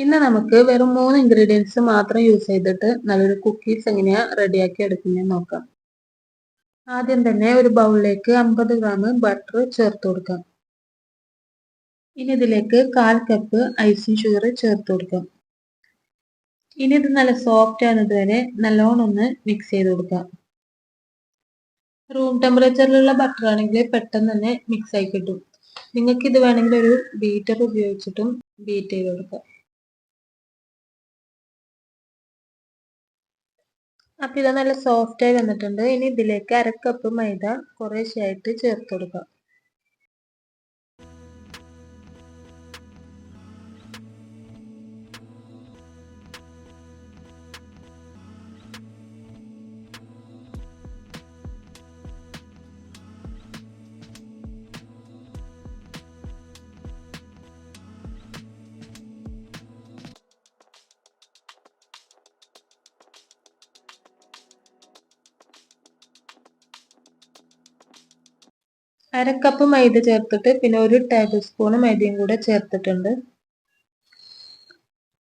ഇന്ന് നമുക്ക് വെറും 3 ഇൻഗ്രീഡിയൻസ് മാത്രം യൂസ് ചെയ്തിട്ട് നല്ലൊരു കുക്കീസ് എങ്ങനെയാ റെഡിയാക്കി എടുക്കുന്നത് നോക്കാം. ആദ്യം തന്നെ ഒരു ബൗളിലേക്ക് 50 ഗ്രാം ബട്ടർ ചേർത്ത് കൊടുക്കാം. ഇനി ഇതിലേക്ക് 1/4 കപ്പ് ഐസിങ് ഷുഗർ ചേർത്ത് കൊടുക്കാം. ഇനി ഇത് നല്ല സോഫ്റ്റ് ആകുന്നത് വരെ നല്ലോണം ഒന്ന് മിക്സ് ചെയ്ത് കൊടുക്കാം. റൂം ടെമ്പറേച്ചറിലുള്ള ബട്ടർ ആണെങ്കിൽ പെട്ടെന്ന് തന്നെ മിക്സ് ആയി കിട്ടും. നിങ്ങൾക്ക് ഇത് വേണമെങ്കിൽ ഒരു ബീറ്റർ ഉപയോഗിച്ചിട്ടും ബീറ്റ് ചെയ്ത് കൊടുക്കാം. അപ്പൊ ഇത് നല്ല സോഫ്റ്റ് ആയി വന്നിട്ടുണ്ട്. ഇനി ഇതിലേക്ക് 1/2 കപ്പ് മൈദ കുറേശ്ശെയായിട്ട് ചേർത്ത് കൊടുക്കാം. അരക്കപ്പ് മൈദ ചേർത്തിട്ട് പിന്നെ 1 ടേബിൾ സ്പൂൺ മൈദയും കൂടെ ചേർത്തിട്ടുണ്ട്.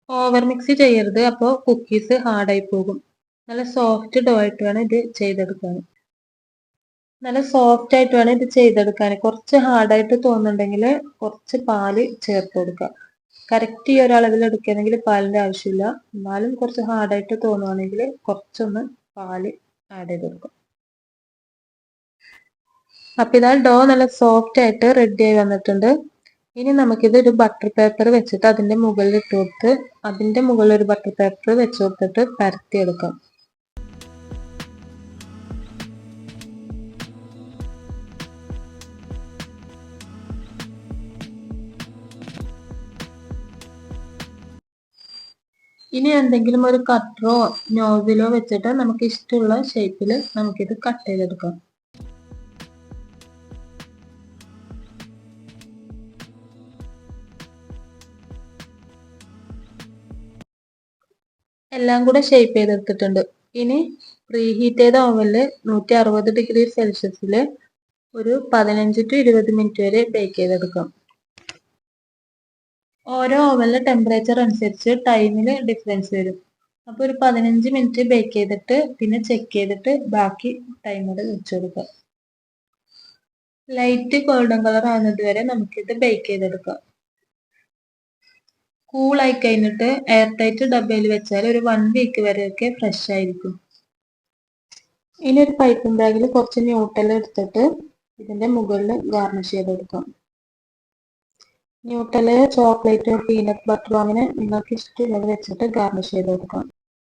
ഓവർ മിക്സ് ചെയ്യരുത്, അപ്പോൾ കുക്കീസ് ഹാർഡായി പോകും. നല്ല സോഫ്റ്റ് ഡോ ആയിട്ട് വേണം ഇത് ചെയ്തെടുക്കാൻ. കുറച്ച് ഹാർഡായിട്ട് തോന്നുന്നുണ്ടെങ്കിൽ കുറച്ച് പാല് ചേർത്ത് കൊടുക്കുക. കറക്റ്റ് ഈ ഒരളവിൽ എടുക്കുകയാണെങ്കിൽ പാലിന്റെ ആവശ്യമില്ല. എന്നാലും കുറച്ച് ഹാർഡായിട്ട് തോന്നുവാണെങ്കിൽ കുറച്ചൊന്ന് പാല് ആഡ് ചെയ്ത് കൊടുക്കുക. അപ്പൊ ഇതാ ഡോ നല്ല സോഫ്റ്റ് ആയിട്ട് റെഡി ആയി വന്നിട്ടുണ്ട്. ഇനി നമുക്കിത് ഒരു ബട്ടർ പേപ്പർ വെച്ചിട്ട് അതിന്റെ മുകളിൽ ഇട്ട് കൊടുത്ത് അതിന്റെ മുകളിൽ ഒരു ബട്ടർ പേപ്പർ വെച്ച് കൊടുത്തിട്ട് പരത്തിയെടുക്കാം. ഇനി എന്തെങ്കിലും ഒരു കട്ടറോ നോസിലോ വെച്ചിട്ട് നമുക്ക് ഇഷ്ടമുള്ള ഷേപ്പിൽ നമുക്കിത് കട്ട് ചെയ്തെടുക്കാം. എല്ലാം കൂടെ ഷേപ്പ് ചെയ്തെടുത്തിട്ടുണ്ട്. ഇനി പ്രീഹീറ്റ് ചെയ്ത ഓവനിൽ 160 ഡിഗ്രി സെൽഷ്യസിൽ ഒരു 15 to 20 മിനിറ്റ് വരെ ബേക്ക് ചെയ്തെടുക്കാം. ഓരോ ഓവനിലെ ടെമ്പറേച്ചർ അനുസരിച്ച് ടൈമിൽ ഡിഫറൻസ് വരും. അപ്പോൾ ഒരു 15 മിനിറ്റ് ബേക്ക് ചെയ്തിട്ട് പിന്നെ ചെക്ക് ചെയ്തിട്ട് ബാക്കി ടൈമോട് വെച്ച് കൊടുക്കാം. ലൈറ്റ് ഗോൾഡൻ കളർ ആകുന്നത് വരെ നമുക്കിത് ബേക്ക് ചെയ്തെടുക്കാം. കൂളായി കഴിഞ്ഞിട്ട് എയർ ടൈറ്റ് ഡബ്ബയിൽ വെച്ചാൽ ഒരു 1 വീക്ക് വരെയൊക്കെ ഫ്രഷ് ആയിരിക്കും. ഇനി ഒരു പൈപ്പിംഗ് ബാഗിൽ കുറച്ച് ന്യൂട്ടല എടുത്തിട്ട് ഇതിന്റെ മുകളിൽ ഗാർണിഷ് ചെയ്ത് കൊടുക്കാം. ന്യൂട്ടല ചോക്ലേറ്റ് പീനട്ട് ബട്ടർ അങ്ങനെ നിങ്ങൾക്ക് ഇഷ്ടമുള്ളത് വെച്ചിട്ട് ഗാർണിഷ് ചെയ്ത് കൊടുക്കാം.